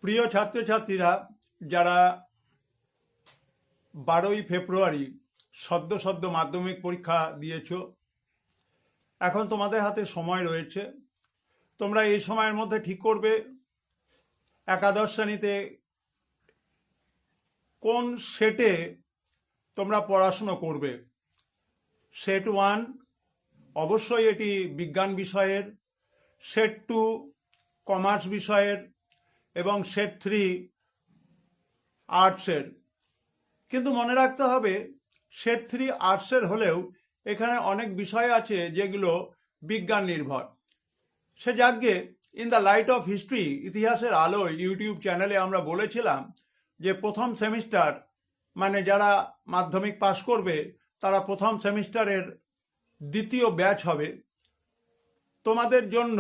প্রিয় ছাত্রছাত্রীরা, যারা 12ই ফেব্রুয়ারি সদ্য মাধ্যমিক পরীক্ষা দিয়েছো, এখন তোমাদের হাতে সময় রয়েছে। তোমরা এই সময়ের মধ্যে ঠিক করবে একাদশ শ্রেণীতে কোন সেটে তোমরা পড়াশুনো করবে। সেট 1 অবশ্যই এটি বিজ্ঞান বিষয়ের, সেট 2 কমার্স বিষয়ের এবং সেট 3 আর্টসের। কিন্তু মনে রাখতে হবে, সেট 3 আর্টসের হলেও এখানে অনেক বিষয় আছে যেগুলো বিজ্ঞান নির্ভর। সে যাকে in the light off history, ইতিহাসের আলোয় ইউটিউব চ্যানেলে আমরা বলেছিলাম যে প্রথম সেমিস্টার মানে যারা মাধ্যমিক পাশ করবে তারা প্রথম সেমিস্টারের দ্বিতীয় ব্যাচ হবে। তোমাদের জন্য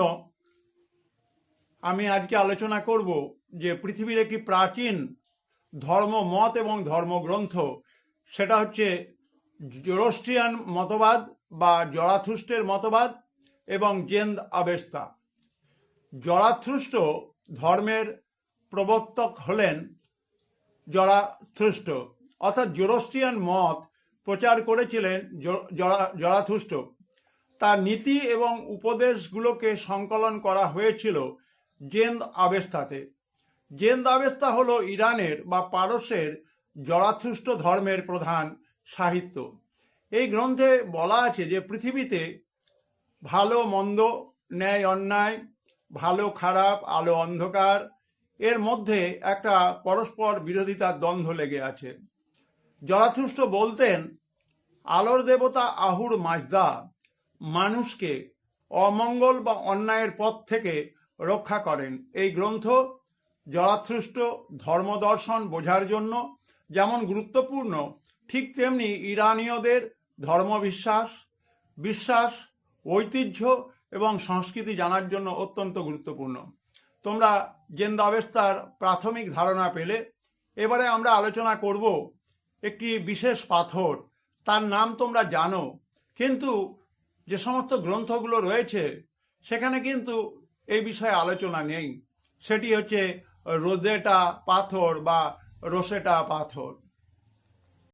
আমি আজকে আলোচনা করব যে পৃথিবীর একটি প্রাচীন ধর্মমত এবং ধর্মগ্রন্থ, সেটা হচ্ছে জোরস্ট্রিয়ান মতবাদ বা জরাথুস্টের মতবাদ এবং জেন্দ আবেস্তা। জরাথুস্ট ধর্মের প্রবর্তক হলেন জরাথুস্ট, অর্থাৎ জোরস্ট্রিয়ান মত প্রচার করেছিলেন জরাথুস্ট। তার নীতি এবং উপদেশগুলোকে সংকলন করা হয়েছিল জেন্দ আবেস্তাতে। জেন্দ আবেস্তা হলো ইরানের বা পারস্যের জরাথুস্ট ধর্মের প্রধান সাহিত্য। এই গ্রন্থে বলা আছে যে পৃথিবীতে ভালো মন্দ, ন্যায় অন্যায়, ভালো খারাপ, আলো অন্ধকার, এর মধ্যে একটা পরস্পর বিরোধিতার দ্বন্দ্ব লেগে আছে। জরাথুস্ট বলতেন আলোর দেবতা আহুর মাজদা মানুষকে অমঙ্গল বা অন্যায়ের পথ থেকে রক্ষা করেন। এই গ্রন্থ জরাথুস্ট ধর্মদর্শন বোঝার জন্য যেমন গুরুত্বপূর্ণ, ঠিক তেমনি ইরানীয়দের বিশ্বাস, ঐতিহ্য এবং সংস্কৃতি জানার জন্য অত্যন্ত গুরুত্বপূর্ণ। তোমরা জেন্দ আবেস্তার প্রাথমিক ধারণা পেলে। এবারে আমরা আলোচনা করব একটি বিশেষ পাথর, তার নাম তোমরা জানো, কিন্তু যে সমস্ত গ্রন্থগুলো রয়েছে সেখানে কিন্তু এই বিষয়ে আলোচনা নেই। সেটি হচ্ছে রোজেটা পাথর বা রোসেটা পাথর।